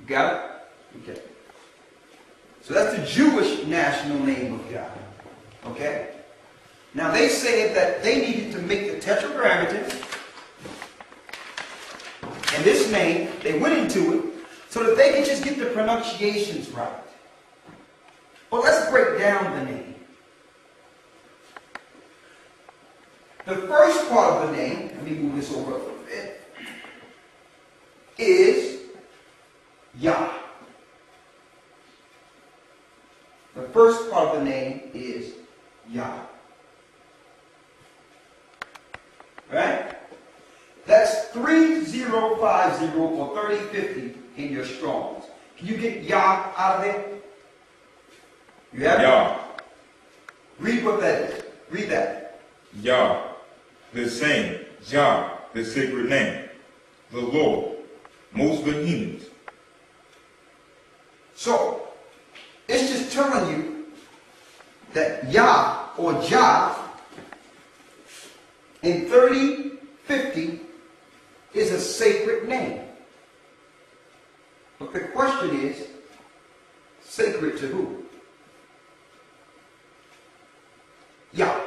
Got it? Okay. So that's the Jewish national name of God. Okay? Now they said that they needed to make the tetragrammaton, and this name, they went into it so that they could just get the pronunciations right. Well, let's break down the name. The first part of the name, let me move this over a little bit, is Yah. The first part of the name is Yah. Right? That's 3050 or 3050 in your Strongs. Can you get Yah out of it? You have Yah. Read what that is. Read that. Yah, the same. Jah, the sacred name. The Lord, most behemoth. So, it's just telling you that Yah or Jah in 3050 is a sacred name. But the question is, sacred to who? Yah.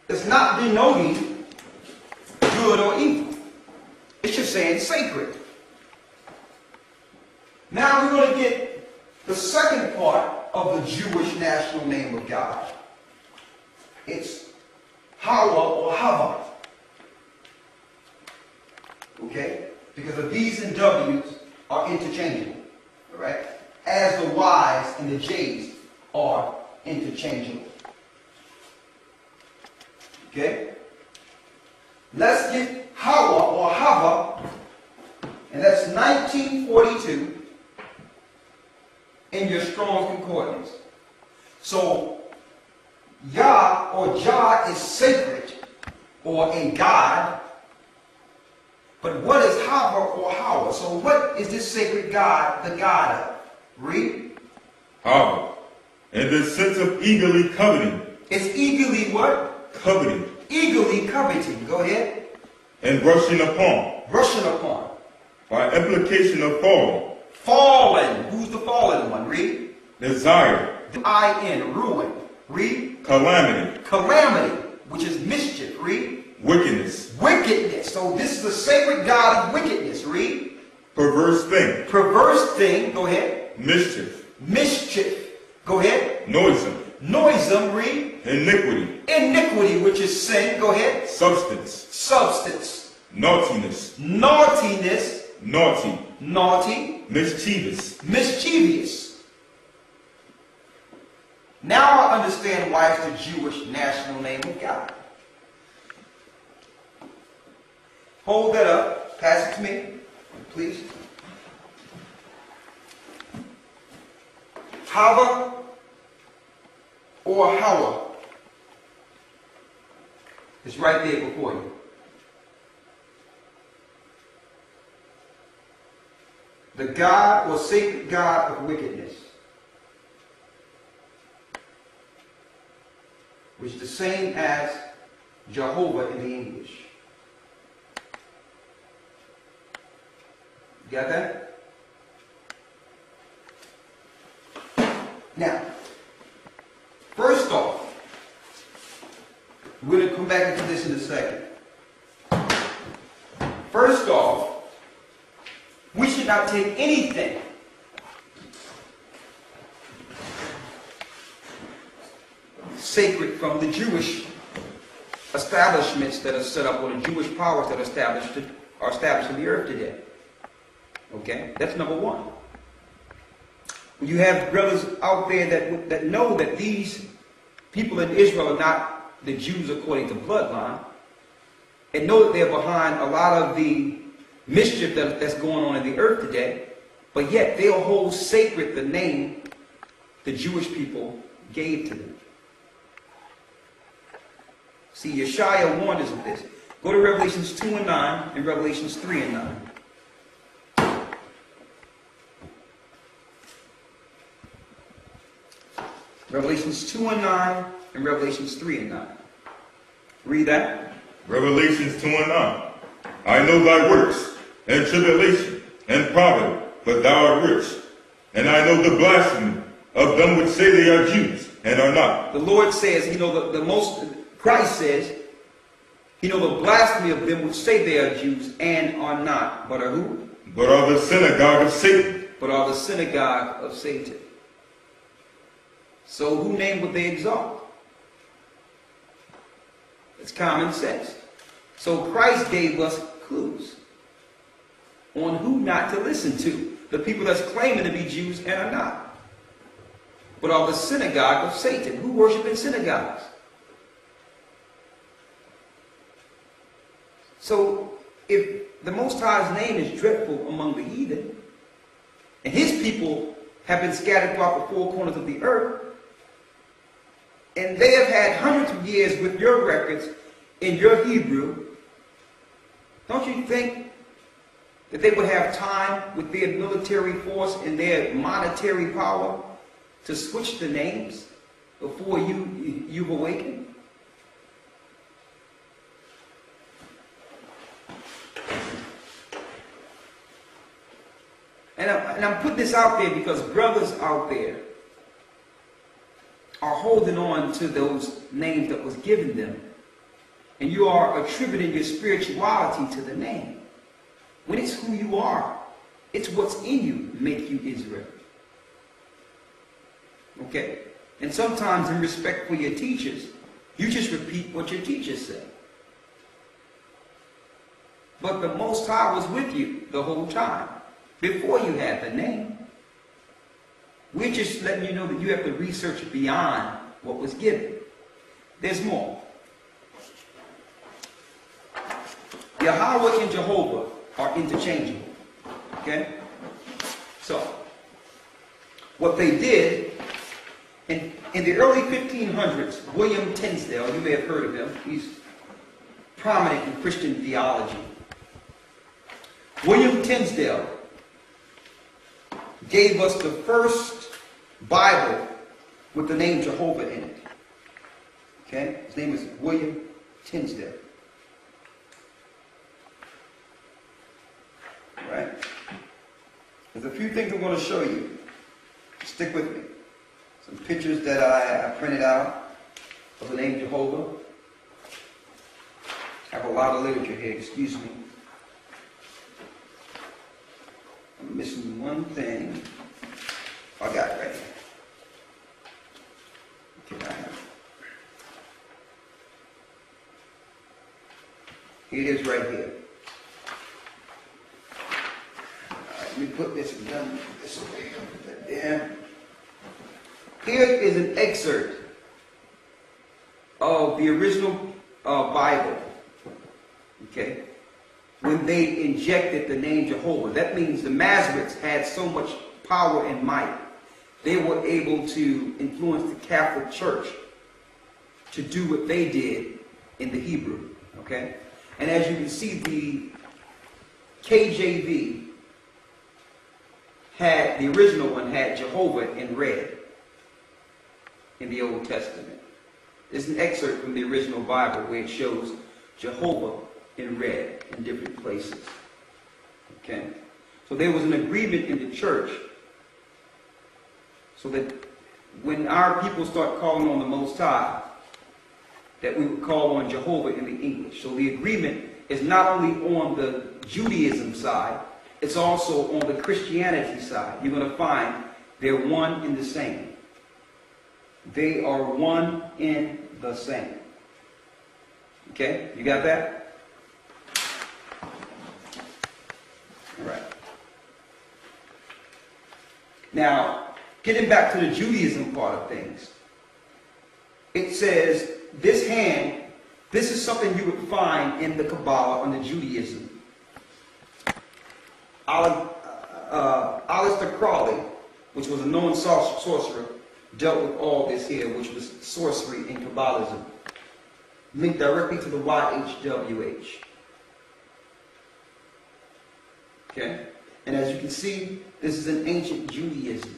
It's not denoting good or evil. It's just saying sacred. Now we're going to get the second part of the Jewish national name of God. It's Hawa or Hava. Okay? Because the V's and W's are interchangeable. Alright? As the Y's and the J's are interchangeable. Okay? Let's get Hawa or Hava, and that's 1942 in your Strong's Concordance. So, Yah or Jah is sacred or a God. But what is Hava or Hawa? So what is this sacred God the God of? Read. Hava, in the sense of eagerly coveting. It's eagerly what? Coveting. Eagerly coveting. Go ahead. And rushing upon. Rushing upon. By implication of falling. Fallen. Who's the fallen one? Read. Desire. I-N. Ruin. Read. Calamity. Calamity, which is mischief. Read. Wickedness. Wickedness. So this is the sacred God of wickedness. Read. Perverse thing. Perverse thing. Go ahead. Mischief. Mischief. Go ahead. Noisome. Noisome. Read. Iniquity. Iniquity, which is sin. Go ahead. Substance. Substance. Naughtiness. Naughtiness. Naughty. Naughty. Mischievous. Mischievous. Now I understand why it's the Jewish national name of God. Hold that up. Pass it to me, please. Hava or Hawa. It's right there before you. The God or sacred God of wickedness, which is the same as Jehovah in the English. You got that? Now, first off, we're going to come back into this in a second. First off, we should not take anything sacred from the Jewish establishments that are set up, or the Jewish powers that are established in the earth today. Okay? That's number one. You have brothers out there that know that these people in Israel are not the Jews according to bloodline, and know that they're behind a lot of the mischief that's going on in the earth today, but yet they'll hold sacred the name the Jewish people gave to them. See, Yeshaya warned us of this. Go to Revelations 2 and 9 and Revelations 3 and 9. Revelations 2 and 9 and Revelations 3 and 9. Read that. Revelations 2 and 9. I know thy works, and tribulation, and poverty, but thou art rich. And I know the blasphemy of them which say they are Jews, and are not. The Lord says, Christ says, the blasphemy of them which say they are Jews and are not, but are who? But are the synagogue of Satan. But are the synagogue of Satan. So who name would they exalt? It's common sense. So Christ gave us clues on who not to listen to. The people that's claiming to be Jews and are not. But are the synagogue of Satan. Who worship in synagogues? So if the Most High's name is dreadful among the heathen, and his people have been scattered throughout the four corners of the earth, and they have had hundreds of years with your records in your Hebrew, don't you think that they would have time with their military force and their monetary power to switch the names before you've awakened? And I'm putting this out there because brothers out there are holding on to those names that was given them. And you are attributing your spirituality to the name. When it's who you are, it's what's in you make you Israel. Okay? And sometimes in respect for your teachers, you just repeat what your teachers say. But the Most High was with you the whole time, before you had the name. We're just letting you know that you have to research beyond what was given. There's more. Yahweh and Jehovah are interchangeable. Okay? So, what they did, in the early 1500s, William Tinsdale, you may have heard of him, he's prominent in Christian theology. William Tinsdale gave us the first Bible with the name Jehovah in it. Okay? His name is William Tinsdale. Right? There's a few things I'm going to show you. Stick with me. Some pictures that I printed out of the name Jehovah. I have a lot of literature here, excuse me. I'm missing one thing. I got it right here. Okay, I have it. Here it is right here. Let me put this away. Put that there. Here is an excerpt of the original Bible. Okay? When they injected the name Jehovah. That means the Masoretes had so much power and might. They were able to influence the Catholic Church to do what they did in the Hebrew. Okay? And as you can see, the KJV had, the original one had Jehovah in red in the Old Testament. There's an excerpt from the original Bible where it shows Jehovah in red in different places. Okay? So there was an agreement in the church so that when our people start calling on the Most High, that we would call on Jehovah in the English. So the agreement is not only on the Judaism side, it's also on the Christianity side. You're going to find they're one in the same. They are one in the same. Okay? You got that? All right. Now, getting back to the Judaism part of things, it says this hand, this is something you would find in the Kabbalah under Judaism. Aleister Crowley, which was a known sorcerer, dealt with all this here, which was sorcery in Kabbalism, linked directly to the YHWH. Okay? And as you can see, this is an ancient Judaism.